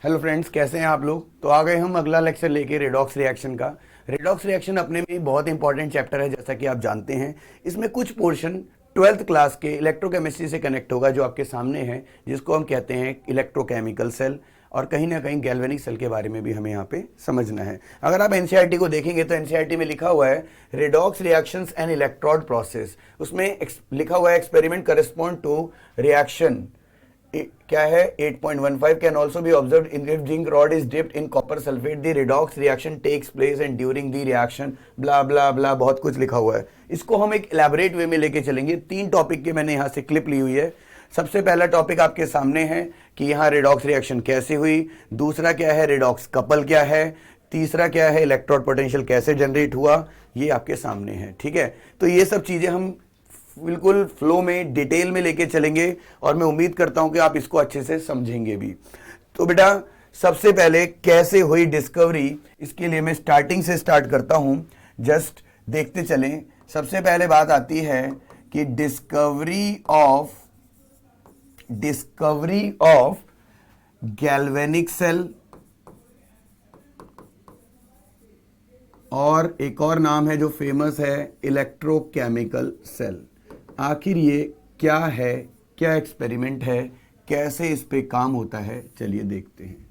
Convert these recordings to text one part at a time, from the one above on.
Hello friends, कैसे हैं आप लोग। तो आ गए हम अगला लेक्चर लेके रेडॉक्स रिएक्शन का। रेडॉक्स रिएक्शन अपने में बहुत इंपॉर्टेंट चैप्टर है, जैसा कि आप जानते हैं। इसमें कुछ पोर्शन ट्वेल्थ क्लास के इलेक्ट्रोकेमिस्ट्री से कनेक्ट होगा, जो आपके सामने है, जिसको हम कहते हैं इलेक्ट्रोकेमिकल सेल। और कहीं ना कहीं गैल्वेनिक सेल के बारे में भी हमें यहाँ पे समझना है। अगर आप एनसीईआरटी को देखेंगे तो एनसीईआरटी में लिखा हुआ है redox reactions and electrode process. उसमें लिखा हुआ है एक्सपेरिमेंट करस्पॉन्ड टू रिएक्शन क्या है 8.15 can also be observe in if zinc rod is dipped in copper sulphate the redox reaction takes place and during the reaction blah blah blah, बहुत कुछ लिखा हुआ है। इसको हम एक इलेबोरेट वे में लेके चलेंगे। 3 टॉपिक के मैंने यहाँ से क्लिप ली हुई है। सबसे पहला टॉपिक आपके सामने है कि यहाँ रिडॉक्स रिएक्शन कैसे हुई, दूसरा क्या है रिडॉक्स कपल क्या है, तीसरा क्या है इलेक्ट्रोड पोटेंशियल कैसे जनरेट हुआ, ये आपके सामने है। ठीक है, तो ये सब चीजें हम बिल्कुल फ्लो में डिटेल में लेके चलेंगे और मैं उम्मीद करता हूं कि आप इसको अच्छे से समझेंगे भी। तो बेटा, सबसे पहले कैसे हुई डिस्कवरी, इसके लिए मैं स्टार्टिंग से स्टार्ट करता हूं, जस्ट देखते चलें। सबसे पहले बात आती है कि डिस्कवरी ऑफ गैल्वेनिक सेल, और एक और नाम है जो फेमस है इलेक्ट्रोकेमिकल सेल। आखिर ये क्या है, क्या एक्सपेरिमेंट है, कैसे इस पे काम होता है, चलिए देखते हैं।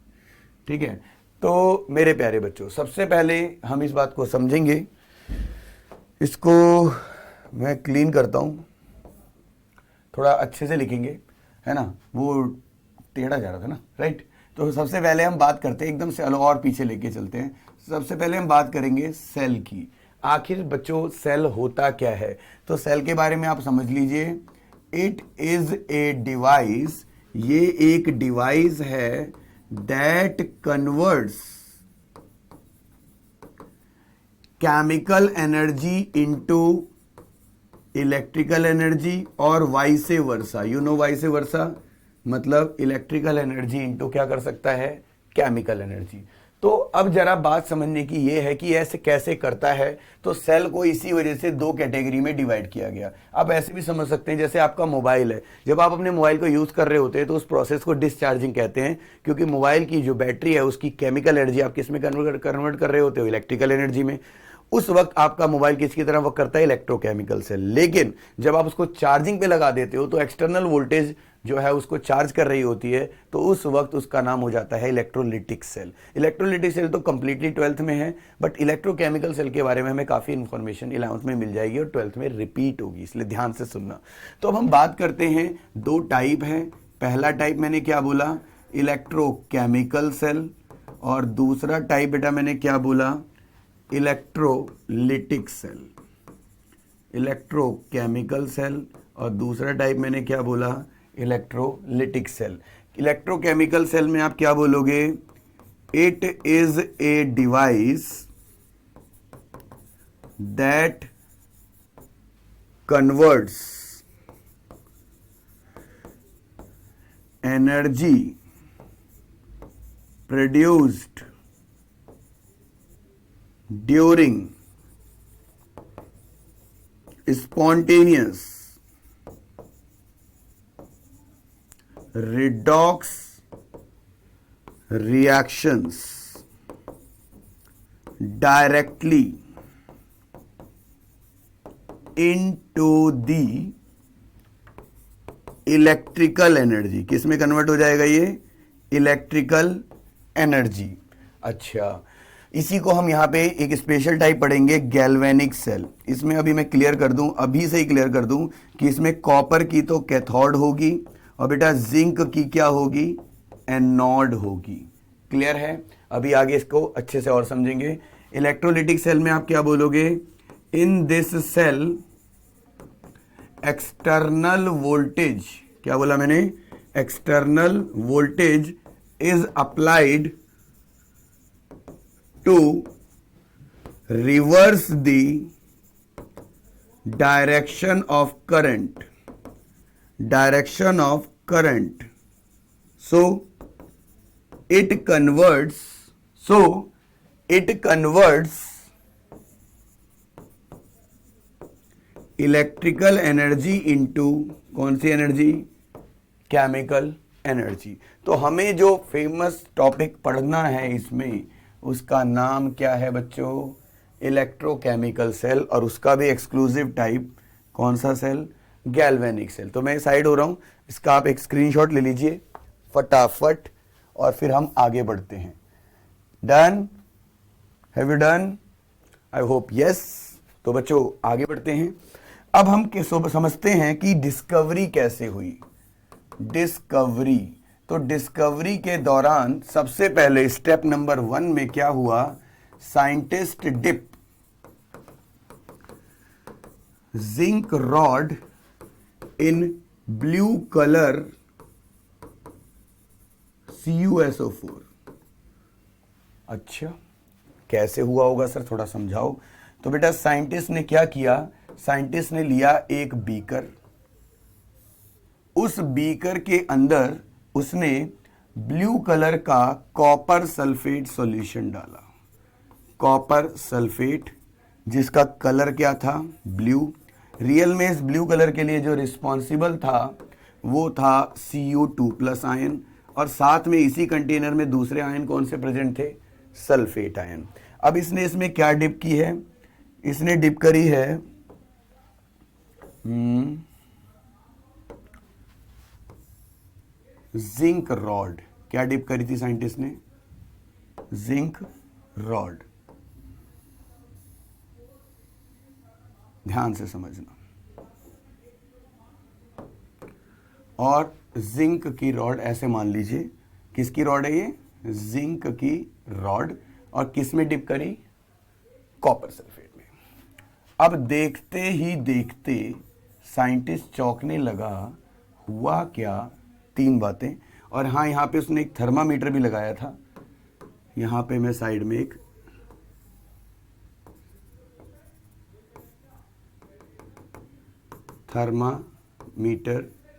ठीक है, तो मेरे प्यारे बच्चों, सबसे पहले हम इस बात को समझेंगे। इसको मैं क्लीन करता हूँ, थोड़ा अच्छे से लिखेंगे, है ना, वो टेढ़ा जा रहा था ना, राइट। तो सबसे पहले हम बात करते हैं, एकदम से और पीछे लेके चलते हैं। सबसे पहले हम बात करेंगे सेल की। आखिर बच्चों सेल होता क्या है, तो सेल के बारे में आप समझ लीजिए। इट इज ए डिवाइस, ये एक डिवाइस है that converts chemical energy into electrical energy और vice versa. You know vice versa मतलब इलेक्ट्रिकल एनर्जी इनटू क्या कर सकता है, केमिकल एनर्जी। तो अब जरा बात समझने की ये है कि ऐसे कैसे करता है। तो सेल को इसी वजह से 2 कैटेगरी में डिवाइड किया गया। आप ऐसे भी समझ सकते हैं, जैसे आपका मोबाइल है, जब आप अपने मोबाइल को यूज कर रहे होते हैं तो उस प्रोसेस को डिस्चार्जिंग कहते हैं, क्योंकि मोबाइल की जो बैटरी है उसकी केमिकल एनर्जी आप किस में कन्वर्ट कर रहे होते हो, इलेक्ट्रिकल एनर्जी में। उस वक्त आपका मोबाइल किसकी तरह वर्क करता है, इलेक्ट्रोकेमिकल सेल। लेकिन जब आप उसको चार्जिंग पे लगा देते हो तो एक्सटर्नल वोल्टेज जो है उसको चार्ज कर रही होती है, तो उस वक्त उसका नाम हो जाता है इलेक्ट्रोलिटिक सेल। इलेक्ट्रोलिटिक सेल तो कंप्लीटली 12th में है, बट इलेक्ट्रोकेमिकल सेल के बारे में हमें काफ़ी इंफॉर्मेशन 11th में मिल जाएगी और 12th में रिपीट होगी, इसलिए ध्यान से सुनना। तो अब हम बात करते हैं, 2 टाइप है। पहला टाइप मैंने क्या बोला, इलेक्ट्रोकेमिकल सेल, और दूसरा टाइप बेटा मैंने क्या बोला, इलेक्ट्रोलिटिक सेल। इलेक्ट्रोकेमिकल सेल और दूसरा टाइप मैंने क्या बोला, इलेक्ट्रोलिटिक सेल। इलेक्ट्रोकेमिकल सेल में आप क्या बोलोगे, it is a device that converts energy produced during spontaneous redox reactions directly into the electrical energy. किस में कन्वर्ट हो जाएगा ये, इलेक्ट्रिकल एनर्जी। अच्छा, इसी को हम यहाँ पे एक स्पेशल टाइप पढ़ेंगे, गैल्वेनिक सेल। इसमें अभी मैं क्लियर कर दूं, अभी से ही क्लियर कर दूं कि इसमें कॉपर की तो कैथोड होगी और बेटा जिंक की क्या होगी, एनोड होगी। क्लियर है, अभी आगे इसको अच्छे से और समझेंगे। इलेक्ट्रोलिटिक सेल में आप क्या बोलोगे, in this cell external voltage, क्या बोला मैंने, external voltage is applied to reverse the direction of current, so it converts electrical energy into कौन सी एनर्जी, केमिकल एनर्जी। तो हमें जो फेमस टॉपिक पढ़ना है इसमें, उसका नाम क्या है बच्चों? इलेक्ट्रोकेमिकल सेल, और उसका भी एक्सक्लूसिव टाइप कौन सा सेल? Galvanic cell. तो मैं साइड हो रहा हूं, इसका आप एक स्क्रीनशॉट ले लीजिए फटाफट, और फिर हम आगे बढ़ते हैं। Done? Have you done? I hope yes. तो बच्चों आगे बढ़ते हैं। अब हम समझते हैं कि डिस्कवरी कैसे हुई। डिस्कवरी, तो डिस्कवरी के दौरान सबसे पहले स्टेप नंबर 1 में क्या हुआ? Scientist dip zinc rod in blue colour CuSO4। अच्छा, कैसे हुआ होगा सर, थोड़ा समझाओ। तो बेटा साइंटिस्ट ने क्या किया? साइंटिस्ट ने लिया एक बीकर, उस बीकर के अंदर उसने ब्लू कलर का कॉपर सल्फेट सॉल्यूशन डाला। कॉपर सल्फेट जिसका कलर क्या था? ब्लू। रियल में इस ब्लू कलर के लिए जो रिस्पॉन्सिबल था वो था Cu2+ आयन, और साथ में इसी कंटेनर में दूसरे आयन कौन से प्रेजेंट थे? Sulphate ion. अब इसने इसमें क्या डिप की है? इसने डिप करी है जिंक रॉड। क्या डिप करी थी साइंटिस्ट ने? Zinc rod. ध्यान से समझना। और जिंक की रॉड ऐसे मान लीजिए, किसकी रॉड है ये? जिंक की रॉड। और किस में डिप करी? कॉपर सल्फेट में। अब देखते ही देखते साइंटिस्ट चौंकने लगा। हुआ क्या? 3 बातें। और हाँ, यहां पे उसने एक थर्मामीटर भी लगाया था। यहां पे मैं साइड में एक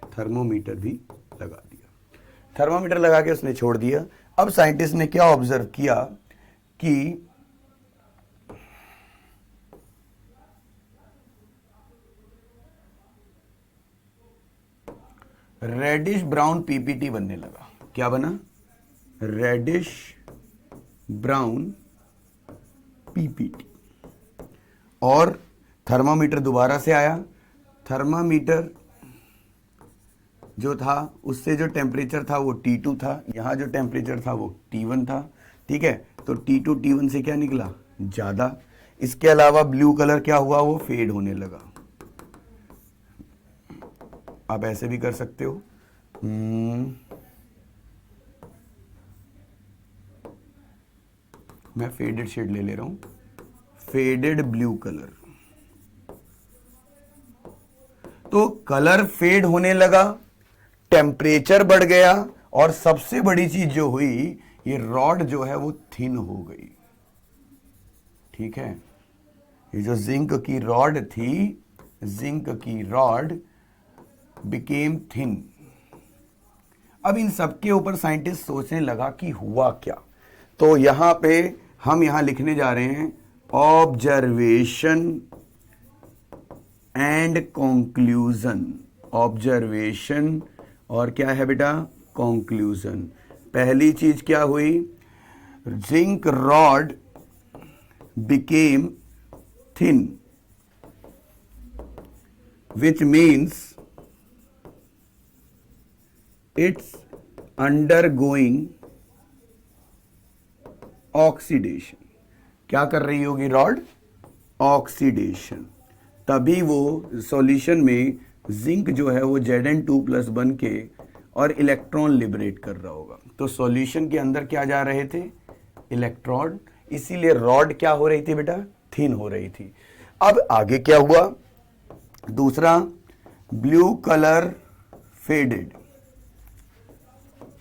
थर्मोमीटर भी लगा दिया। थर्मामीटर लगा के उसने छोड़ दिया। अब साइंटिस्ट ने क्या ऑब्जर्व किया कि रेडिश ब्राउन पीपीटी बनने लगा। क्या बना? Reddish brown PPT. और थर्मामीटर दोबारा से आया। थर्मामीटर जो था उससे जो टेम्परेचर था वो T2 था, यहां जो टेम्परेचर था वो T1 था। ठीक है, तो T2 T1 से क्या निकला? ज्यादा। इसके अलावा ब्लू कलर क्या हुआ? वो फेड होने लगा। आप ऐसे भी कर सकते हो। मैं फेडेड शेड ले रहा हूं, फेडेड ब्लू कलर। तो कलर फेड होने लगा, टेम्परेचर बढ़ गया, और सबसे बड़ी चीज जो हुई, ये रॉड जो है वो थिन हो गई। ठीक है, ये जो जिंक की रॉड थी, जिंक की रॉड बिकेम थिन। अब इन सबके ऊपर साइंटिस्ट सोचने लगा कि हुआ क्या। तो यहां पे हम यहां लिखने जा रहे हैं ऑब्जर्वेशन एंड कंक्लूजन। ऑब्जर्वेशन और क्या है बेटा? कंक्लूजन। पहली चीज क्या हुई? Zinc rod became thin, which means it's undergoing oxidation. क्या कर रही होगी रॉड? ऑक्सीडेशन। तभी वो सॉल्यूशन में जिंक जो है वो Zn2+ बन के और इलेक्ट्रॉन लिबरेट कर रहा होगा। तो सॉल्यूशन के अंदर क्या जा रहे थे? इलेक्ट्रॉन। इसीलिए रॉड क्या हो रही थी बेटा? थिन हो रही थी। अब आगे क्या हुआ? दूसरा, blue colour faded.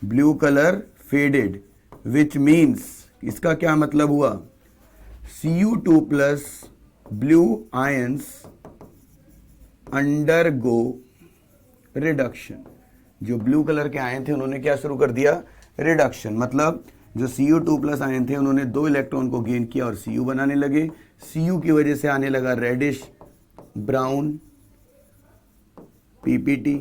Blue colour faded which means, इसका क्या मतलब हुआ? Cu2+ blue ions undergo reduction. जो ब्लू कलर के आयन थे उन्होंने क्या शुरू कर दिया? रिडक्शन। मतलब जो Cu2+ आयन थे उन्होंने 2 इलेक्ट्रॉन को गेन किया और Cu बनाने लगे। Cu की वजह से आने लगा रेडिश ब्राउन पीपीटी।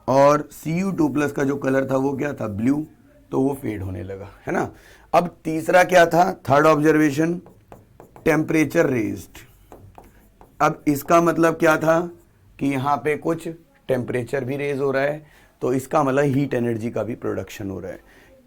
और Cu2+ का जो कलर था वो क्या था, ब्लू, तो वो फेड होने लगा, है ना। अब तीसरा क्या था, थर्ड ऑब्जर्वेशन, टेम्परेचर रेज्ड। अब इसका मतलब क्या था कि यहाँ पे कुछ टेम्परेचर भी रेज हो रहा है, तो इसका मतलब हीट एनर्जी का भी प्रोडक्शन हो रहा है।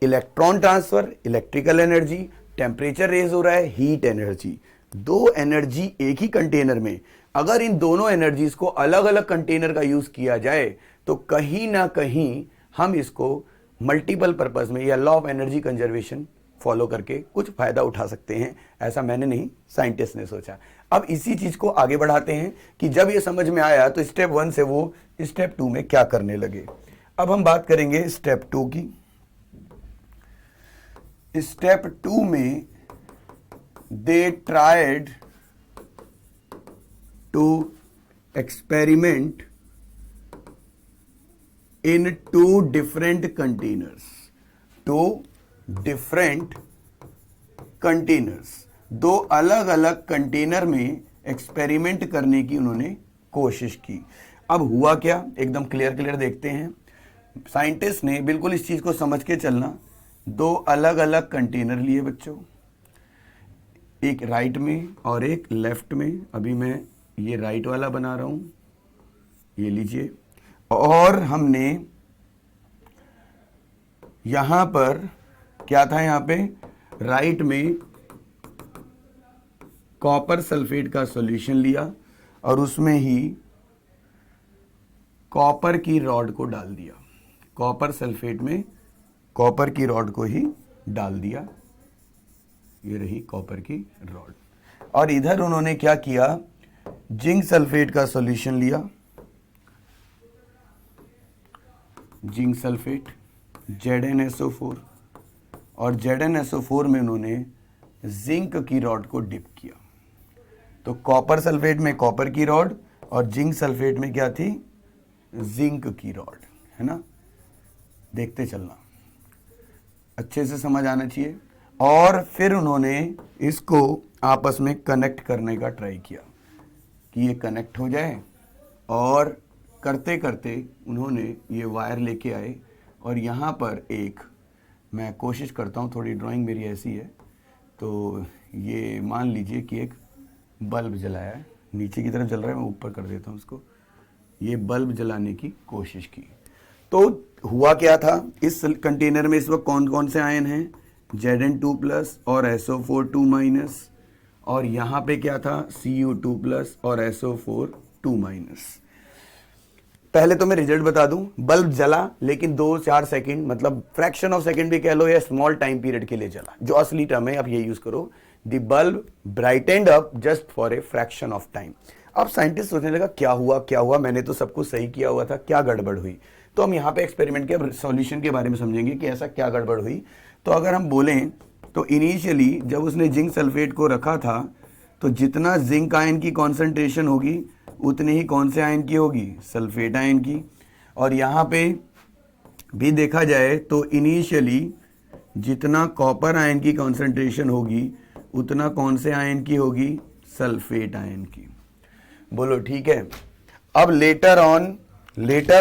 Electron transfer, electrical energy, temperature raise हो रहा है, हीट एनर्जी। दो एनर्जी एक ही कंटेनर में, अगर इन दोनों एनर्जीज को अलग अलग कंटेनर का यूज किया जाए तो कहीं ना कहीं हम इसको मल्टीपल पर्पस में या law of energy conservation follow करके कुछ फायदा उठा सकते हैं। ऐसा मैंने नहीं, साइंटिस्ट ने सोचा। अब इसी चीज को आगे बढ़ाते हैं कि जब ये समझ में आया तो स्टेप 1 से वो स्टेप 2 में क्या करने लगे। अब हम बात करेंगे स्टेप 2 की। स्टेप 2 में they tried to experiment in two different containers, दो अलग अलग कंटेनर में एक्सपेरिमेंट करने की उन्होंने कोशिश की। अब हुआ क्या, एकदम क्लियर देखते हैं। साइंटिस्ट ने बिल्कुल इस चीज को समझ के चलना, दो अलग अलग कंटेनर लिए बच्चों, एक राइट में और एक लेफ्ट में। अभी मैं ये राइट वाला बना रहा हूं, ये लीजिए। और हमने यहां पर क्या था, यहां पे राइट में कॉपर सल्फेट का सॉल्यूशन लिया और उसमें ही कॉपर की रॉड को डाल दिया। कॉपर सल्फेट में कॉपर की रॉड को ही डाल दिया, ये रही कॉपर की रॉड। और इधर उन्होंने क्या किया, जिंक सल्फेट का सॉल्यूशन लिया, जिंक सल्फेट ZnSO4, और ZnSO4 में उन्होंने जिंक की रॉड को डिप किया। तो कॉपर सल्फेट में कॉपर की रॉड और जिंक सल्फेट में क्या थी, जिंक की रॉड, है ना। देखते चलना, अच्छे से समझ आना चाहिए। और फिर उन्होंने इसको आपस में कनेक्ट करने का ट्राई किया कि ये कनेक्ट हो जाए, और करते करते उन्होंने ये वायर लेके आए और यहाँ पर एक, मैं कोशिश करता हूँ, थोड़ी ड्राइंग मेरी ऐसी है, तो ये मान लीजिए कि एक बल्ब जलाया है, नीचे की तरफ जल रहा है, मैं ऊपर कर देता हूँ इसको। ये बल्ब जलाने की कोशिश की, तो हुआ क्या था, इस कंटेनर में इस वक्त कौन कौन से आयन हैं, Zn2+ और SO4 2-, और यहाँ पे क्या था, Cu2+ और SO4 2-। पहले तो मैं रिजल्ट बता दूं, बल्ब जला, लेकिन 2-4 सेकंड, मतलब फ्रैक्शन ऑफ सेकंड भी कह लो या स्मॉल टाइम पीरियड के लिए जला। जो असली टर्म है आप ये यूज करो, the bulb brightened up just for a fraction of time. अब साइंटिस्ट सोचने लगा क्या हुआ, मैंने तो सब कुछ सही किया हुआ था, क्या गड़बड़ हुई। तो हम यहाँ पे एक्सपेरिमेंट के सॉल्यूशन के बारे में समझेंगे कि ऐसा क्या गड़बड़ हुई। तो अगर हम बोलें तो इनिशियली जब उसने जिंक सल्फेट को रखा था, तो जितना जिंक आयन की कॉन्सेंट्रेशन होगी उतनी ही कौन से आयन की होगी, सल्फेट आयन की। और यहाँ पे भी देखा जाए तो इनिशियली जितना कॉपर आयन की कॉन्सेंट्रेशन होगी उतना कौन से आयन की होगी, सल्फेट आयन की। बोलो ठीक है। अब लेटर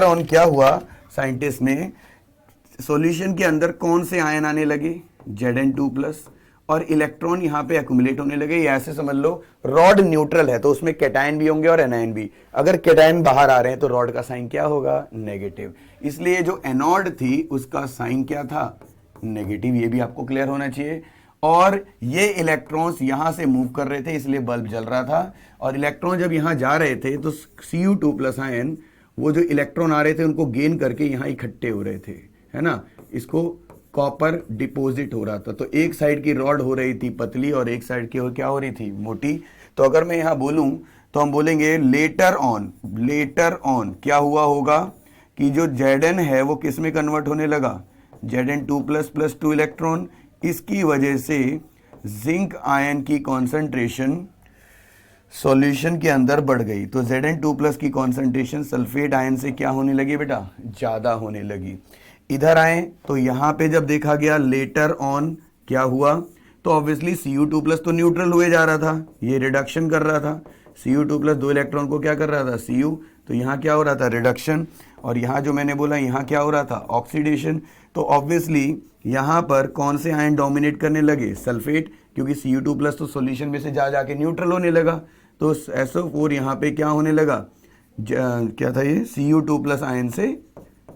ऑन क्या हुआ, साइंटिस्ट ने सॉल्यूशन के अंदर कौन से आयन आने लगे, Zn2+, और इलेक्ट्रॉन यहाँ पे एक्यूमुलेट होने लगे। ये ऐसे समझ लो, रॉड न्यूट्रल है तो उसमें कैटायन भी होंगे और एनायन भी। अगर कैटायन बाहर आ रहे हैं तो रॉड का साइन क्या होगा, नेगेटिव। इसलिए जो एनोड थी उसका साइन क्या था, नेगेटिव। ये भी आपको क्लियर होना चाहिए। और ये इलेक्ट्रॉन्स यहां से मूव कर रहे थे, इसलिए बल्ब जल रहा था। और इलेक्ट्रॉन जब यहां जा रहे थे तो Cu2+ आयन, वो जो इलेक्ट्रॉन आ रहे थे उनको गेन करके यहां इकट्ठे हो रहे थे, है ना। इसको कॉपर डिपॉजिट हो रहा था। तो एक साइड की रॉड हो रही थी पतली और एक साइड की क्या हो रही थी, मोटी। तो अगर मैं यहां बोलूं तो हम बोलेंगे लेटर ऑन क्या हुआ होगा कि जो Zn है वो किस में कन्वर्ट होने लगा, Zn2+ 2 इलेक्ट्रॉन। इसकी वजह से जिंक आयन की कॉन्सेंट्रेशन सॉल्यूशन के अंदर बढ़ गई। तो Zn2+ की कॉन्सेंट्रेशन सल्फेट आयन से क्या होने लगी बेटा, ज्यादा होने लगी। इधर आए तो यहां पे जब देखा गया लेटर ऑन क्या हुआ, तो ऑब्वियसली Cu2+ तो न्यूट्रल हुए जा रहा था, ये रिडक्शन कर रहा था। Cu2+ 2 इलेक्ट्रॉन को क्या कर रहा था, Cu, तो यहां क्या हो रहा था, रिडक्शन। और यहाँ जो मैंने बोला यहाँ क्या हो रहा था, ऑक्सीडेशन। तो ऑब्वियसली यहाँ पर कौन से आयन डोमिनेट करने लगे, सल्फेट, क्योंकि Cu2+ तो सॉल्यूशन में से जा जाके न्यूट्रल होने लगा, तो SO4 यहाँ पे क्या होने लगा, क्या था ये, Cu2+ आयन से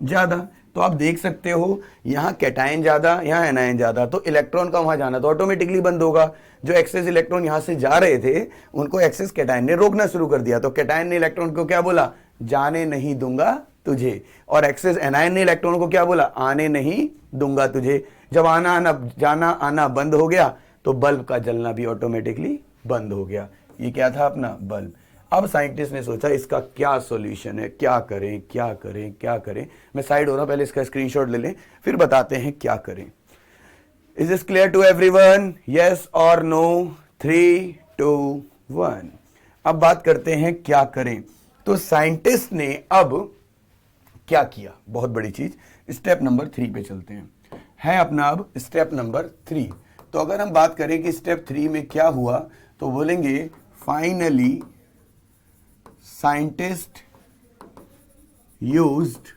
ज़्यादा। तो आप देख सकते हो यहाँ कैटायन ज़्यादा, यहाँ एनायन ज़्यादा, तो इलेक्ट्रॉन का वहाँ जाना तो ऑटोमेटिकली बंद होगा। जो एक्सेस इलेक्ट्रॉन यहाँ से जा रहे थे उनको एक्सेस कैटायन ने रोकना शुरू कर दिया, तो कैटायन ने इलेक्ट्रॉन को क्या बोला, जाने नहीं दूंगा तुझे, और एक्सेस एनायन ने इलेक्ट्रॉन को क्या बोला, आने नहीं दूंगा तुझे। जब आना आना जाना आना बंद हो गया तो बल्ब का जलना भी ऑटोमेटिकली बंद हो गया। ये क्या था अपना बल्ब। अब साइंटिस्ट ने सोचा इसका क्या सॉल्यूशन है, क्या करें क्या करें क्या करें। मैं साइड हो रहा हूं, पहले इसका स्क्रीनशॉट ले लें फिर बताते हैं क्या करें। Is this clear to everyone, yes और नो? 3 2 1। अब बात करते हैं क्या करें। तो साइंटिस्ट ने अब क्या किया, बहुत बड़ी चीज। स्टेप नंबर 3 पे चलते हैं, है अपना अब स्टेप नंबर 3। तो अगर हम बात करें कि स्टेप 3 में क्या हुआ, तो बोलेंगे finally scientist used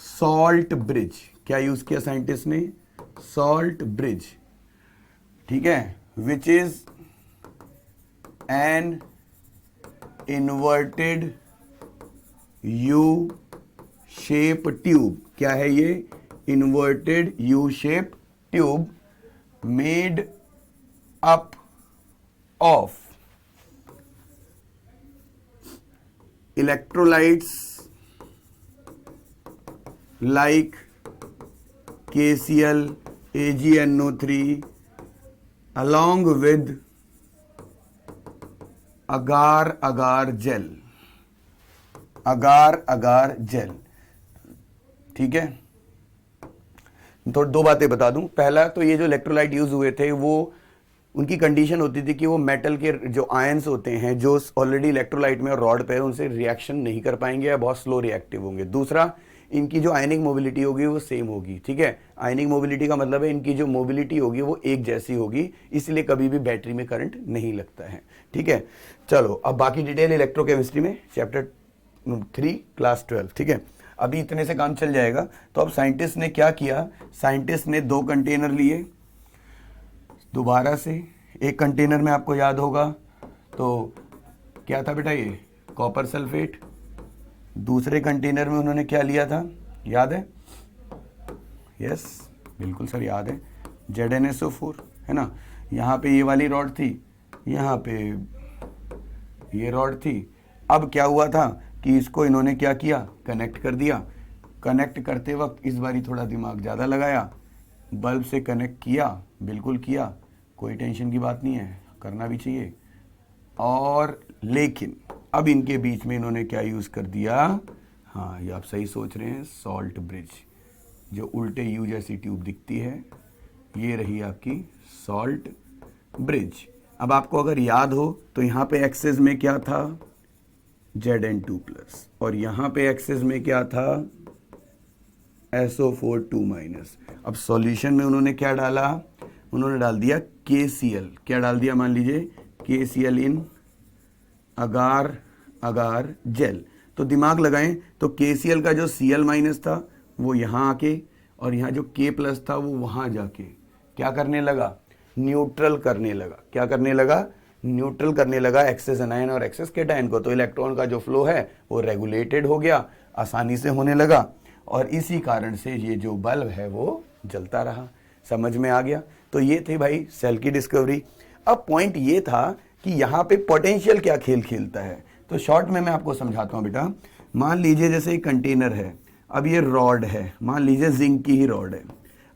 salt bridge. क्या यूज किया साइंटिस्ट ने, सॉल्ट ब्रिज, ठीक है, which is an inverted U shape tube. क्या है ये, inverted U shape tube made up of electrolytes like KCl, AgNO3 along with agar-agar gel, agar-agar gel, ठीक है। तो दो बातें बता दूं। पहला तो ये जो इलेक्ट्रोलाइट यूज हुए थे वो उनकी कंडीशन होती थी कि वो मेटल के जो आयंस होते हैं जो ऑलरेडी इलेक्ट्रोलाइट में और रॉड पे है उनसे रिएक्शन नहीं कर पाएंगे या बहुत स्लो रिएक्टिव होंगे। दूसरा, इनकी जो आयनिक मोबिलिटी होगी वो सेम होगी, ठीक है। आयनिक मोबिलिटी का मतलब है इनकी जो मोबिलिटी होगी वो एक जैसी होगी, इसलिए कभी भी बैटरी में करंट नहीं लगता है, ठीक है। चलो अब बाकी डिटेल इलेक्ट्रोकेमिस्ट्री में चैप्टर 3 क्लास 12, ठीक है। अभी इतने से काम चल जाएगा। तो अब साइंटिस्ट ने क्या किया, साइंटिस्ट ने 2 कंटेनर लिए दोबारा से। एक कंटेनर में आपको याद होगा तो क्या था बेटा, ये कॉपर सल्फेट। दूसरे कंटेनर में उन्होंने क्या लिया था, याद है? यस बिल्कुल सर याद है, ZnSO4, है ना। यहाँ पे ये वाली रॉड थी, यहाँ पे ये रॉड थी। अब क्या हुआ था कि इसको इन्होंने क्या किया, कनेक्ट कर दिया। कनेक्ट करते वक्त इस बारी थोड़ा दिमाग ज़्यादा लगाया, बल्ब से कनेक्ट किया, बिल्कुल किया, कोई टेंशन की बात नहीं है, करना भी चाहिए। और लेकिन अब इनके बीच में इन्होंने क्या यूज़ कर दिया, हाँ ये आप सही सोच रहे हैं, सॉल्ट ब्रिज। जो उल्टे यू जैसी ट्यूब दिखती है ये रही आपकी सॉल्ट ब्रिज। अब आपको अगर याद हो तो यहाँ पे एक्सेस में क्या था, Zn2+, और यहाँ पे एक्सेस में क्या था, SO4 2-। अब सॉल्यूशन में उन्होंने क्या डाला, उन्होंने डाल दिया KCl। क्या डाल दिया, मान लीजिए KCl इन अगार अगार जेल। तो दिमाग लगाएं तो KCl का जो Cl- था वो यहाँ आके, और यहाँ जो K+ था वो वहाँ जाके क्या करने लगा, न्यूट्रल करने लगा। क्या करने लगा, न्यूट्रल करने लगा एक्सेस एनायन और एक्सेस कैटायन को। तो इलेक्ट्रॉन का जो फ्लो है वो रेगुलेटेड हो गया, आसानी से होने लगा, और इसी कारण से ये जो बल्ब है वो जलता रहा। समझ में आ गया। तो ये थी भाई सेल की डिस्कवरी। अब पॉइंट ये था कि यहाँ पे पोटेंशियल क्या खेल खेलता है। तो शॉर्ट में मैं आपको समझाता हूँ बेटा। मान लीजिए जैसे एक कंटेनर है, अब ये रॉड है, मान लीजिए जिंक की ही रॉड है।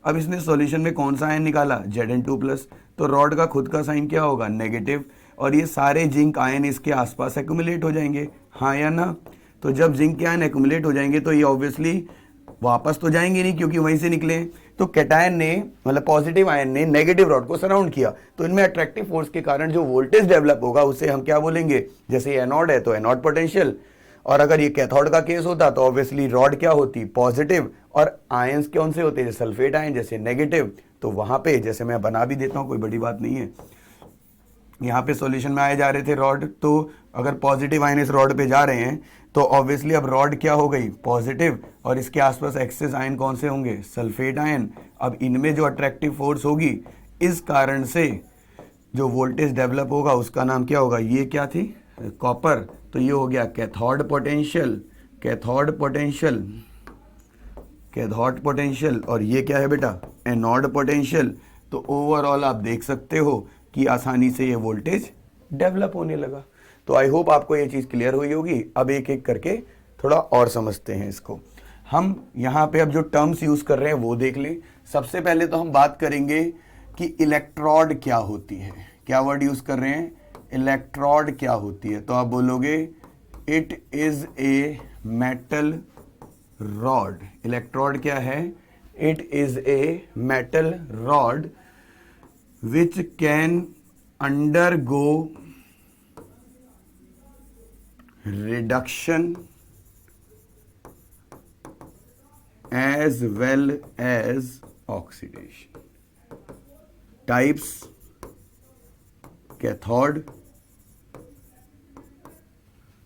अब इसने सॉल्यूशन में कौन सा आयन निकाला, Zn2+, तो रॉड का खुद का साइन क्या होगा, नेगेटिव, और ये सारे जिंक आयन इसके आसपास एक्यूमुलेट हो जाएंगे, हाँ या ना। तो जब जिंक के आयन एक्यूमुलेट हो जाएंगे तो ये ऑब्वियसली वापस तो जाएंगे नहीं क्योंकि वहीं से निकले। तो कैटायन ने, मतलब पॉजिटिव आयन ने नेगेटिव रॉड को सराउंड किया, तो इनमें अट्रैक्टिव फोर्स के कारण जो वोल्टेज डेवलप होगा उसे हम क्या बोलेंगे, जैसे एनोड है तो एनोड पोटेंशियल, और अगर ये कैथोड का केस होता तो ऑब्वियसली रॉड क्या होती, पॉजिटिव, और आयंस कौन से होते हैं, जैसे सल्फेट आयन जैसे नेगेटिव। तो वहां पे जैसे मैं बना भी देता हूं, कोई बड़ी बात नहीं है। यहाँ पे सॉल्यूशन में आए जा रहे थे रॉड, तो अगर पॉजिटिव आयन इस रॉड पे जा रहे हैं तो ऑब्वियसली अब रॉड क्या हो गई, पॉजिटिव, और इसके आसपास एक्सेस आयन कौन से होंगे, सल्फेट आयन। अब इनमें जो अट्रैक्टिव फोर्स होगी, इस कारण से जो वोल्टेज डेवलप होगा उसका नाम क्या होगा, ये क्या थी, कॉपर, तो ये हो गया cathode potential, cathode potential, cathode potential, और ये क्या है बेटा, एनोड पोटेंशियल। तो ओवरऑल आप देख सकते हो कि आसानी से ये वोल्टेज डेवलप होने लगा। तो आई होप आपको ये चीज़ क्लियर हुई होगी। अब एक एक करके थोड़ा और समझते हैं इसको। हम यहाँ पे अब जो टर्म्स यूज़ कर रहे हैं वो देख लें। सबसे पहले तो हम बात करेंगे कि इलेक्ट्रोड क्या होती है। क्या वर्ड यूज़ कर रहे हैं, इलेक्ट्रोड क्या होती है। तो आप बोलोगे it is a metal rod. Electrode क्या है, it is a metal rod which can undergo reduction as well as oxidation. Types, cathode,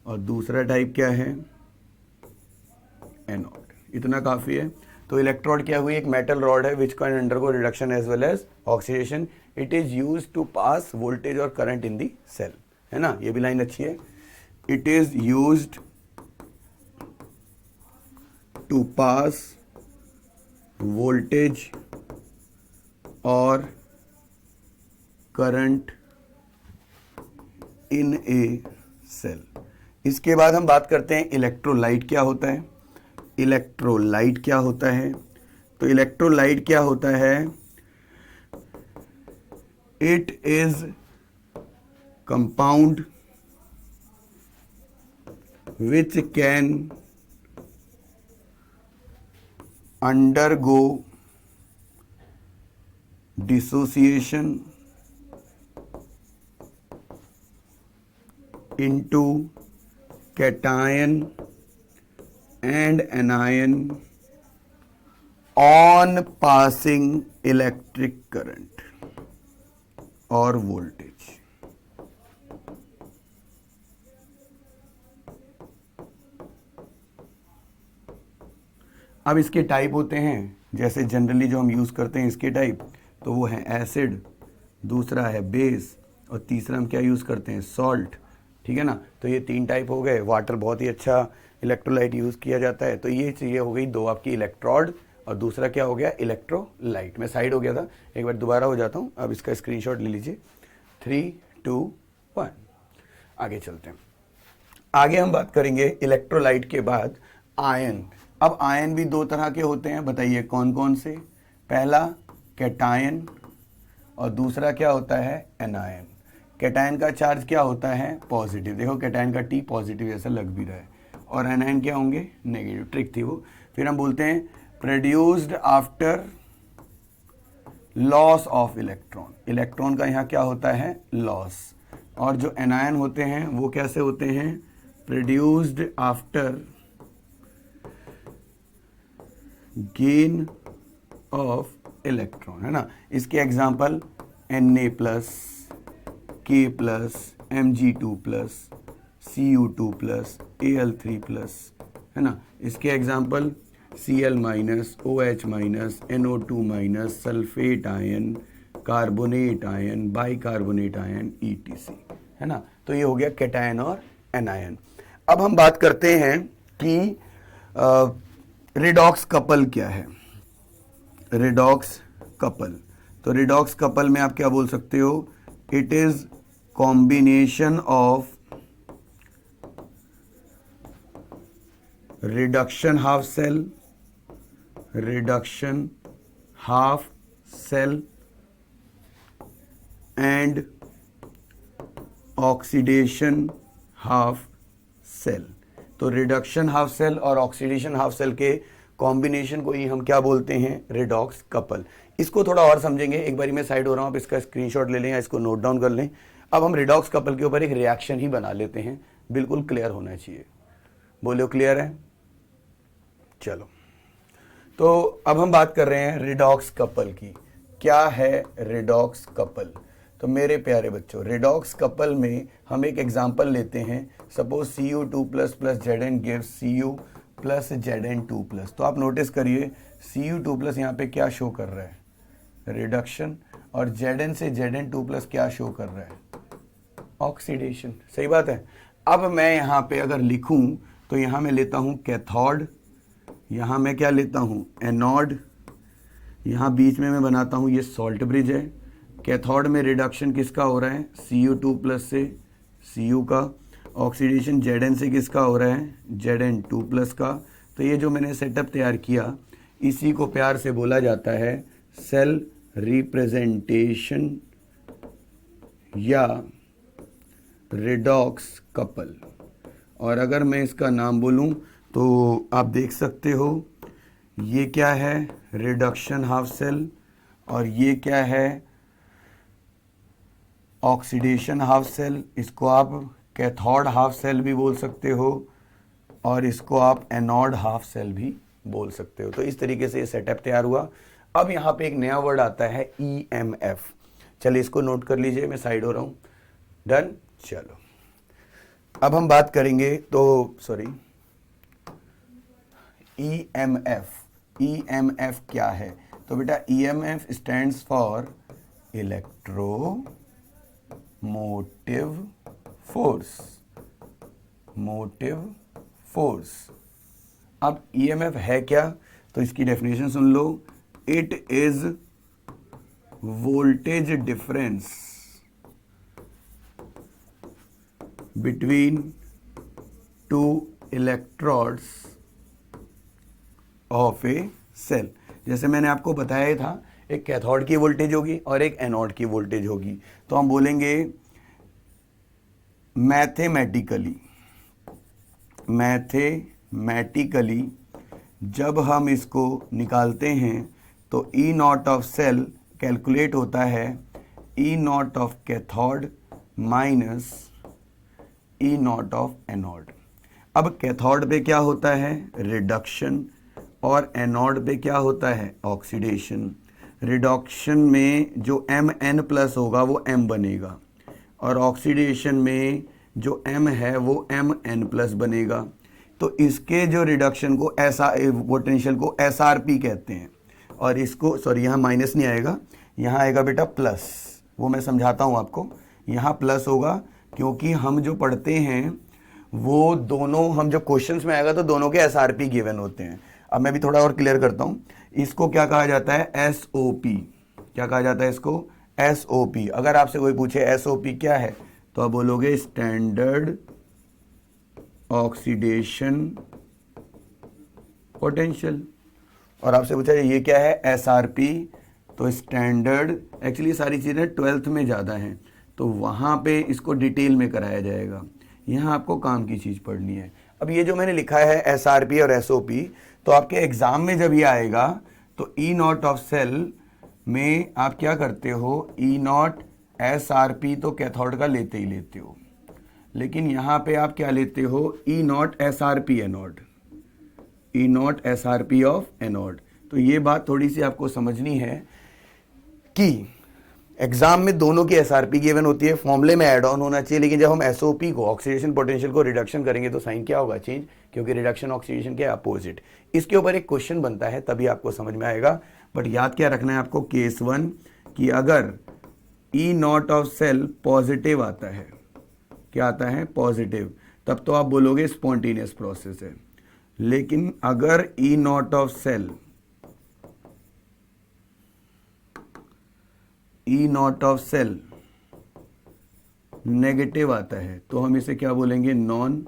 और दूसरा टाइप क्या है, एनोड। इतना काफ़ी है। तो इलेक्ट्रोड क्या हुई, एक मेटल रॉड है which can undergo reduction as well as oxidation. It is use to pass voltage और करंट इन दी सेल, है ना, ये भी लाइन अच्छी है। It is used to pass voltage or current in a cell. इसके बाद हम बात करते हैं इलेक्ट्रोलाइट क्या होता है। इलेक्ट्रोलाइट क्या होता है, तो इलेक्ट्रोलाइट क्या होता है, it is compound which can undergo dissociation into cation and anion on passing electric current or voltage। अब इसके टाइप होते हैं, जैसे जनरली जो हम यूज़ करते हैं इसके टाइप, तो वो है एसिड, दूसरा है बेस, और तीसरा हम क्या यूज़ करते हैं, सॉल्ट। ठीक है ना, तो ये तीन टाइप हो गए। वाटर बहुत ही अच्छा इलेक्ट्रोलाइट यूज़ किया जाता है। तो ये चीज़ें हो गई दो आपकी, इलेक्ट्रोड और दूसरा क्या हो गया, इलेक्ट्रोलाइट। मैं साइड हो गया था, एक बार दोबारा हो जाता हूँ। अब इसका स्क्रीनशॉट ले लीजिए। 3, 2, 1, आगे चलते हैं। आगे हम बात करेंगे इलेक्ट्रोलाइट के बाद आयन। अब आयन भी दो तरह के होते हैं, बताइए कौन कौन से। पहला कैटायन और दूसरा क्या होता है, एनायन। कैटायन का चार्ज क्या होता है, पॉजिटिव। देखो कैटायन का टी पॉजिटिव जैसा लग भी रहा है, और एनायन क्या होंगे, नेगेटिव। ट्रिक थी वो। फिर हम बोलते हैं produced after loss of electron. Electron का यहाँ क्या होता है, लॉस। और जो एनायन होते हैं वो कैसे होते हैं, produced after gain of electron, है ना। इसके example Na plus, K plus, Mg2 plus, Cu2 plus, Al3 plus, है ना। इसके example Cl minus, OH minus, NO2 minus, sulphate ion, carbonate ion, bicarbonate ion, ETC, है ना। तो ये हो गया कैटायन और एनायन। अब हम बात करते हैं कि रिडॉक्स कपल क्या है। रिडॉक्स कपल, तो रिडॉक्स कपल में आप क्या बोल सकते हो, it is combination of reduction half cell, reduction half cell and oxidation half cell. तो रिडक्शन हाफ सेल और ऑक्सीडेशन हाफ सेल के कॉम्बिनेशन को ही हम क्या बोलते हैं, रिडॉक्स कपल। इसको थोड़ा और समझेंगे। एक बारी मैं साइड हो रहा हूँ, आप इसका स्क्रीनशॉट ले लें या इसको नोट डाउन कर लें। अब हम रिडॉक्स कपल के ऊपर एक रिएक्शन ही बना लेते हैं, बिल्कुल क्लियर होना चाहिए। बोलो क्लियर है, चलो। तो अब हम बात कर रहे हैं रिडॉक्स कपल की। क्या है रिडॉक्स कपल, तो मेरे प्यारे बच्चों, रेडॉक्स कपल में हम एक एग्जांपल लेते हैं। Suppose Cu2 plus plus Zn gives Cu plus Zn2 plus. तो आप नोटिस करिए Cu2 प्लस यहाँ पे क्या शो कर रहा है, रिडक्शन, और Zn से Zn2 प्लस क्या शो कर रहा है, ऑक्सीडेशन। सही बात है। अब मैं यहाँ पे अगर लिखूं तो यहाँ मैं लेता हूँ कैथोड, यहाँ मैं क्या लेता हूँ, एनोड, यहाँ बीच में मैं बनाता हूँ ये सॉल्ट ब्रिज है। कैथोड में रिडक्शन किसका हो रहा है, Cu2 प्लस से Cu का, ऑक्सीडेशन Zn से किसका हो रहा है, Zn2 प्लस का। तो ये जो मैंने सेटअप तैयार किया, इसी को प्यार से बोला जाता है सेल रिप्रेजेंटेशन या रेडॉक्स कपल। और अगर मैं इसका नाम बोलूं तो आप देख सकते हो, ये क्या है, रिडक्शन हाफ सेल, और ये क्या है, ऑक्सीडेशन हाफ सेल। इसको आप कैथोड हाफ सेल भी बोल सकते हो, और इसको आप एनोड हाफ सेल भी बोल सकते हो। तो इस तरीके से ये सेटअप तैयार हुआ। अब यहाँ पे एक नया वर्ड आता है EMF। चलिए इसको नोट कर लीजिए, मैं साइड हो रहा हूँ। डन। चलो अब हम बात करेंगे, तो सॉरी, EMF क्या है। तो बेटा EMF stands for electromotive force, motive force. अब EMF है क्या, तो इसकी डेफिनेशन सुन लो। It is voltage difference between two electrodes of a cell. जैसे मैंने आपको बताया था, एक कैथोड की वोल्टेज होगी और एक एनोड की वोल्टेज होगी। तो हम बोलेंगे मैथमेटिकली जब हम इसको निकालते हैं तो E naught of cell calculate होता है E naught of cathode minus E naught of anode. अब कैथोड पे क्या होता है, रिडक्शन, और एनोड पे क्या होता है, ऑक्सीडेशन। रिडक्शन में जो Mn प्लस होगा वो M बनेगा, और ऑक्सीडेशन में जो M है वो Mn प्लस बनेगा। तो इसके जो रिडक्शन को पोटेंशियल को SRP कहते हैं, और इसको, सॉरी यहाँ माइनस नहीं आएगा, यहाँ आएगा बेटा प्लस। वो मैं समझाता हूँ आपको। यहाँ प्लस होगा क्योंकि हम जो पढ़ते हैं वो दोनों, हम जो क्वेश्चंस में आएगा तो दोनों के SRP गिवन होते हैं। अब मैं भी थोड़ा और क्लियर करता हूँ। इसको क्या कहा जाता है, SOP। क्या कहा जाता है इसको, SOP। अगर आपसे कोई पूछे SOP क्या है, तो आप बोलोगे स्टैंडर्ड ऑक्सीडेशन पोटेंशियल। और आपसे पूछा ये क्या है, SRP, तो स्टैंडर्ड। एक्चुअली सारी चीज़ें 12th में ज़्यादा हैं, तो वहाँ पे इसको डिटेल में कराया जाएगा। यहाँ आपको काम की चीज़ पढ़नी है। अब ये जो मैंने लिखा है SRP और SOP, तो आपके एग्ज़ाम में जब ये आएगा तो E नॉट ऑफ सेल में आप क्या करते हो, E नॉट SRP तो कैथोड का लेते ही लेते हो, लेकिन यहाँ पे आप क्या लेते हो, E not SRP anode, E not SRP of anode. तो ये बात थोड़ी सी आपको समझनी है कि एग्जाम में दोनों की SRP गिवन होती है, फॉर्मूले में ऐड ऑन होना चाहिए, लेकिन जब हम SOP को, ऑक्सीडेशन पोटेंशियल को रिडक्शन करेंगे तो साइन क्या होगा, चेंज, क्योंकि रिडक्शन ऑक्सीडेशन के अपोजिट। इसके ऊपर एक क्वेश्चन बनता है, तभी आपको समझ में आएगा। बट याद क्या रखना है आपको, केस 1 कि अगर E naught of cell positive आता है, क्या आता है, पॉजिटिव, तब तो आप बोलोगे स्पॉन्टेनियस प्रोसेस है। लेकिन अगर E naught of cell, E naught of cell negative आता है, तो हम इसे क्या बोलेंगे, नॉन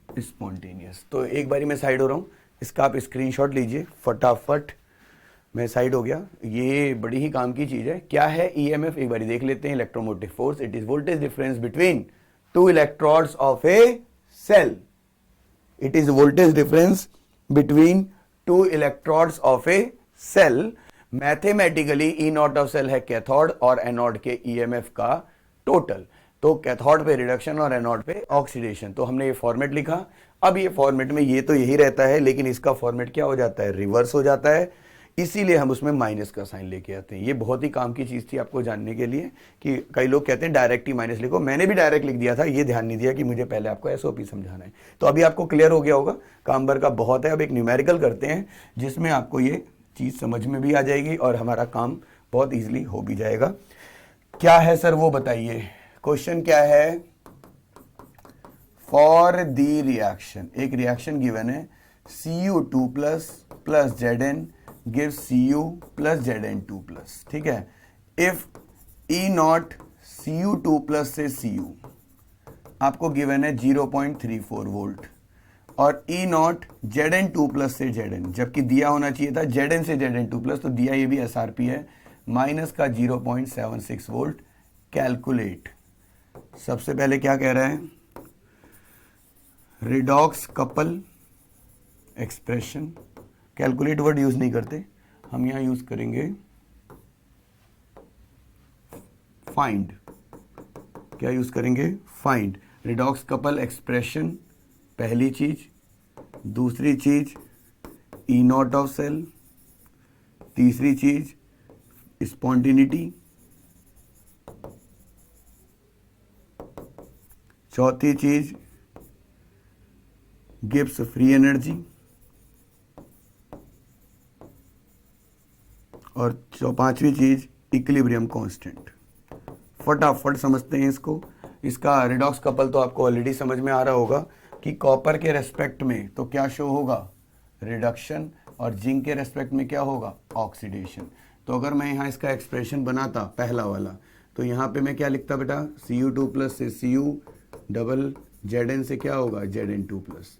स्पॉन्टेनियस। तो एक बारी मैं साइड हो रहा हूँ, इसका आप स्क्रीनशॉट लीजिए फटाफट। मैं साइड हो गया। ये बड़ी ही काम की चीज़ है। क्या है EMF, एक बारी देख लेते हैं। Electromotive force, it is voltage difference between two electrodes of a cell. It is voltage difference between two electrodes of a cell. Mathematically E naught of cell है कैथोड और एनोड के EMF का total. तो cathode पे reduction और anode पे oxidation. तो हमने ये फॉर्मेट लिखा। अब ये फॉर्मेट में ये तो यही रहता है, लेकिन इसका फॉर्मेट क्या हो जाता है, रिवर्स हो जाता है। इसीलिए हम उसमें माइनस का साइन लेके आते हैं। ये बहुत ही काम की चीज़ थी आपको जानने के लिए कि कई लोग कहते हैं डायरेक्ट ही माइनस लिखो, मैंने भी डायरेक्ट लिख दिया था, ये ध्यान नहीं दिया कि मुझे पहले आपको एसओपी समझाना है। तो अभी आपको क्लियर हो गया होगा, काम भर का बहुत है। अब एक न्यूमेरिकल करते हैं जिसमें आपको ये चीज़ समझ में भी आ जाएगी और हमारा काम बहुत ईजिली हो भी जाएगा। क्या है सर वो बताइए, क्वेश्चन क्या है? फॉर दी रिएक्शन, एक रिएक्शन गिवन है Cu2 plus Zn give Cu plus Zn2 plus, ठीक है। If E not Cu2 plus से Cu आपको गिवन है 0.34 वोल्ट और E नॉट Zn2 प्लस से Zn, जबकि दिया होना चाहिए था Zn से Zn2 प्लस, तो दिया ये भी SRP है माइनस का 0.76 वोल्ट। कैलकुलेट, सबसे पहले क्या कह रहा है? Redox couple expression, calculate word use नहीं करते हम, यहां यूज करेंगे फाइंड। क्या यूज करेंगे? फाइंड। रिडॉक्स कपल एक्सप्रेशन पहली चीज, दूसरी चीज ई नॉट ऑफ सेल, तीसरी चीज स्पॉन्टिनिटी, चौथी चीज गिब्स फ्री एनर्जी, और पांचवी चीज इक्विलिब्रियम कांस्टेंट। फटाफट समझते हैं इसको। इसका रिडॉक्स कपल तो आपको ऑलरेडी समझ में आ रहा होगा कि कॉपर के रेस्पेक्ट में तो क्या शो होगा? रिडक्शन, और जिंक के रेस्पेक्ट में क्या होगा? ऑक्सीडेशन। तो अगर मैं यहाँ इसका एक्सप्रेशन बनाता पहला वाला, तो यहाँ पे मैं क्या लिखता बेटा? Cu2 प्लस से Cu डबल Zn से क्या होगा? Zn2 plus.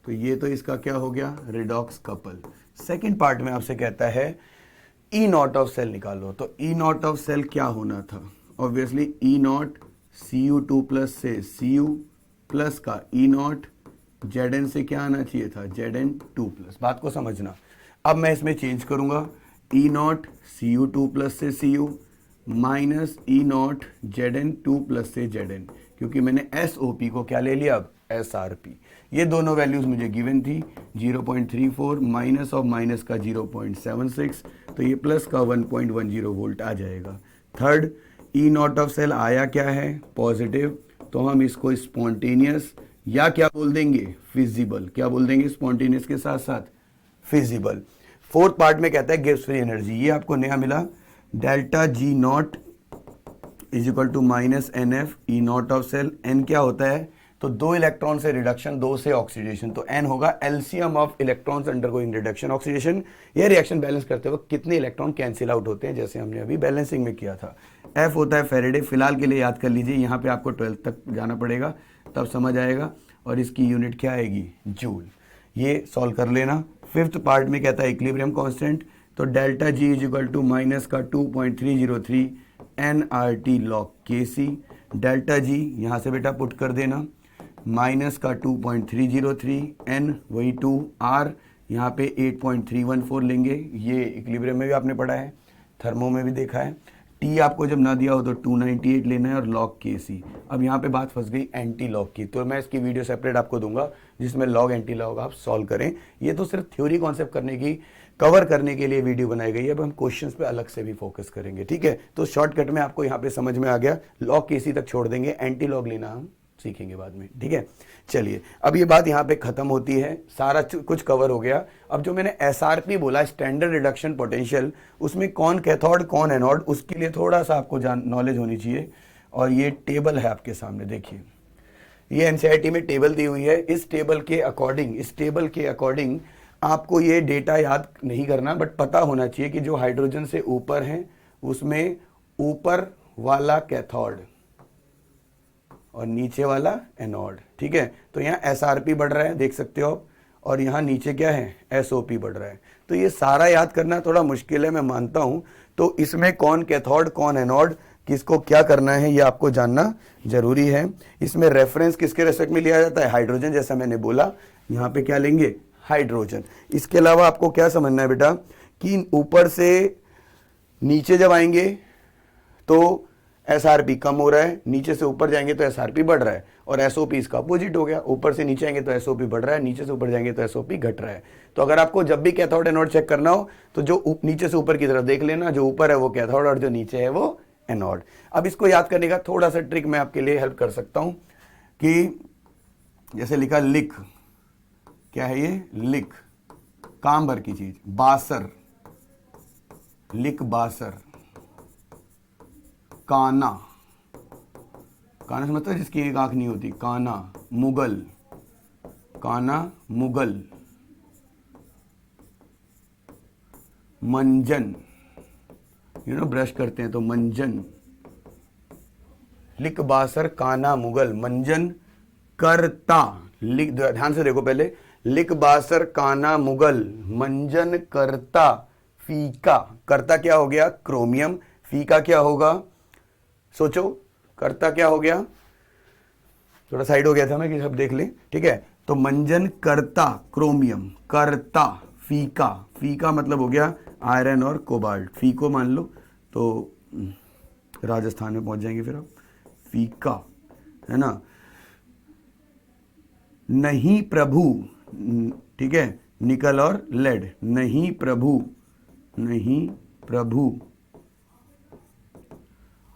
तो ये तो इसका क्या हो गया? Redox couple. सेकेंड पार्ट में आपसे कहता है ई नॉट ऑफ सेल निकालो। तो ई नॉट ऑफ सेल क्या होना था? Obviously E not Cu2 plus से Cu प्लस का ई नॉट Zn से क्या आना चाहिए था? Zn2 plus. बात को समझना। अब मैं इसमें चेंज करूंगा, ई नॉट Cu2 प्लस से Cu minus E not Zn2 plus से Zn, क्योंकि मैंने SOP को क्या ले लिया? अब SRP। ये दोनों वैल्यूज मुझे गिवन थी, 0.34 माइनस ऑफ माइनस का 0.76, तो ये प्लस का 1.10 वोल्ट आ जाएगा। Third, E naught of cell आया क्या है? पॉजिटिव, तो हम इसको स्पॉन्टेनियस या क्या बोल देंगे? फिजिबल। क्या बोल देंगे स्पॉन्टेनियस के साथ साथ? फिजिबल। फोर्थ पार्ट में कहता है गिव्स फ्री एनर्जी, ये आपको नया मिला, delta G naught is equal to minus NF E naught of cell. N क्या होता है? तो 2 इलेक्ट्रॉन से रिडक्शन, 2 से ऑक्सीडेशन, तो N होगा LCM of electrons undergoing reduction oxidation. ये रिएक्शन बैलेंस करते वक्त कितने इलेक्ट्रॉन कैंसिल आउट होते हैं, जैसे हमने अभी बैलेंसिंग में किया था। F होता है फेरेडे, फिलहाल के लिए याद कर लीजिए, यहाँ पे आपको 12th तक जाना पड़ेगा तब समझ आएगा, और इसकी यूनिट क्या आएगी? जूल। ये सॉल्व कर लेना। फिफ्थ पार्ट में कहता है इक्विलिब्रियम कांस्टेंट, तो delta G is equal to minus का 2.303 nRT log Kc। Delta G यहाँ से बेटा पुट कर देना, माइनस का 2.303 n वही 2 R, यहाँ पे 8.314 लेंगे। ये इक्विलिब्रियम में भी आपने पढ़ा है, थर्मो में भी देखा है। T आपको जब ना दिया हो तो 298 लेना है और लॉग Kc। अब यहाँ पे बात फंस गई एंटी लॉग की, तो मैं इसकी वीडियो सेपरेट आपको दूंगा जिसमें लॉग एंटी लॉग आप सॉल्व करें। ये तो सिर्फ थ्योरी कॉन्सेप्ट करने की, कवर करने के लिए वीडियो बनाई गई है। अब हम क्वेश्चंस पे अलग से भी फोकस करेंगे, ठीक है। तो शॉर्टकट में आपको यहाँ पे समझ में आ गया, लॉग Kc तक छोड़ देंगे, एंटी लॉग लेना हम सीखेंगे बाद में, ठीक है। चलिए अब ये बात यहाँ पे खत्म होती है, सारा कुछ कवर हो गया। अब जो मैंने SRP बोला, स्टैंडर्ड रिडक्शन पोटेंशियल, उसमें कौन कैथोड कौन एनोड, उसके लिए थोड़ा सा आपको नॉलेज होनी चाहिए। और ये टेबल है आपके सामने, देखिए ये NCERT में टेबल दी हुई है। इस टेबल के अकॉर्डिंग आपको ये डेटा याद नहीं करना, बट पता होना चाहिए कि जो हाइड्रोजन से ऊपर है उसमें ऊपर वाला कैथोड और नीचे वाला एनोड, ठीक है। तो यहाँ SRP बढ़ रहा है, देख सकते हो आप, और यहाँ नीचे क्या है? SOP बढ़ रहा है। तो ये सारा याद करना थोड़ा मुश्किल है, मैं मानता हूँ। तो इसमें कौन कैथोड कौन एनोड, किसको क्या करना है, ये आपको जानना जरूरी है। इसमें रेफरेंस किसके रेस्पेक्ट में लिया जाता है? हाइड्रोजन, जैसा मैंने बोला। यहाँ पे क्या लेंगे? हाइड्रोजन। इसके अलावा आपको क्या समझना है बेटा कि ऊपर से नीचे जब आएंगे तो SRP कम हो रहा है, नीचे से ऊपर जाएंगे तो SRP बढ़ रहा है, और SOP इसका अपोजिट हो गया। ऊपर से नीचे आएंगे तो SOP बढ़ रहा है, नीचे से ऊपर जाएंगे तो SOP घट रहा है। तो अगर आपको जब भी कैथोड एनोड चेक करना हो तो जो नीचे से ऊपर की तरफ देख लेना, जो ऊपर है वो कैथोड और जो नीचे है वो एनोड। अब इसको याद करने का थोड़ा सा ट्रिक मैं आपके लिए हेल्प कर सकता हूं कि जैसे लिखा लिक, क्या है ये, लिक, काम भर की चीज, बासर, लिक बासर, काना, काना से मतलब जिसकी एक आंख नहीं होती, काना, मुगल, काना मुगल, मंजन, ब्रश करते हैं तो मंजन, लिक बासर, काना मुगल, मंजन, करता, लिख, ध्यान से देखो पहले, लिक बासर, काना मुगल, मंजन, करता, फीका, करता क्या हो गया, क्रोमियम, फीका क्या होगा, सोचो, करता क्या हो गया, थोड़ा साइड हो गया था मैं कि सब देख लें, ठीक है। तो मंजन, करता, क्रोमियम, करता, फीका, फीका मतलब हो गया आयरन और कोबाल्ट, फीको मान लो तो राजस्थान में पहुंच जाएंगे फिर आप, फीका, है ना। नहीं प्रभु, ठीक है, निकल और लेड, नहीं प्रभु, नहीं प्रभु,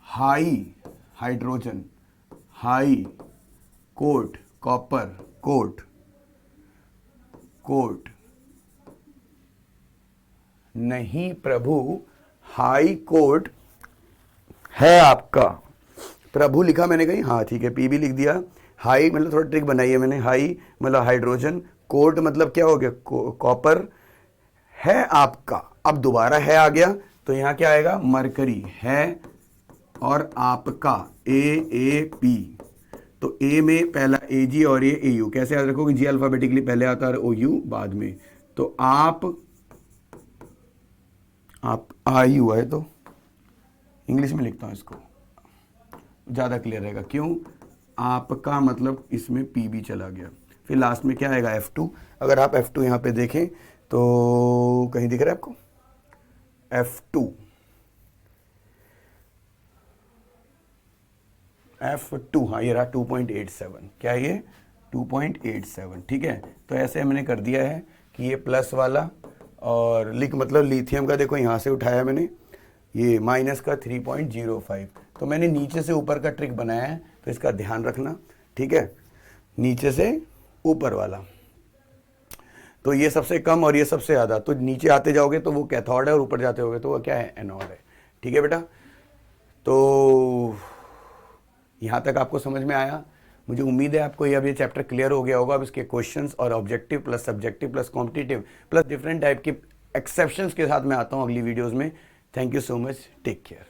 high, hydrogen, high, coat, copper, coat, coat, नहीं प्रभु, हाई कोट है आपका, प्रभु लिखा मैंने कहीं, हाँ ठीक है, पी भी लिख दिया, हाई मतलब थोड़ा ट्रिक बनाई है मैंने, हाई मतलब हाइड्रोजन, कोट मतलब क्या हो गया, कॉपर, है आपका, अब दोबारा है आ गया तो यहां क्या आएगा, मरकरी, है और आपका, ए पी, तो ए में पहला ए जी और ये ए यू, कैसे याद रखोगे, जी अल्फाबेटिकली पहले आता है ओ यू बाद में, तो आप आई यू है, तो इंग्लिश में लिखता हूं इसको, ज्यादा क्लियर रहेगा, क्यों, आपका मतलब इसमें पी भी चला गया, फिर लास्ट में क्या आएगा, F2, अगर आप F2 यहां पे देखें तो कहीं दिख रहा है आपको, F2, हाँ ये रहा 2.87, क्या है ये 2.87, ठीक है। तो ऐसे मैंने कर दिया है कि ये प्लस वाला और लिक मतलब लिथियम का, देखो यहाँ से उठाया मैंने, ये माइनस का 3.05, तो मैंने नीचे से ऊपर का ट्रिक बनाया है, तो इसका ध्यान रखना, ठीक है, नीचे से ऊपर वाला, तो ये सबसे कम और ये सबसे ज़्यादा, तो नीचे आते जाओगे तो वो कैथोड है और ऊपर जाते होगे तो वो क्या है, एनोड है, ठीक है बेटा। तो यहाँ तक आपको समझ में आया, मुझे उम्मीद है आपको अब ये चैप्टर क्लियर हो गया होगा। अब इसके क्वेश्चंस और objective plus subjective plus competitive plus different type की एक्सेप्शंस के साथ मैं आता हूँ अगली वीडियोज़ में। Thank you so much, take care.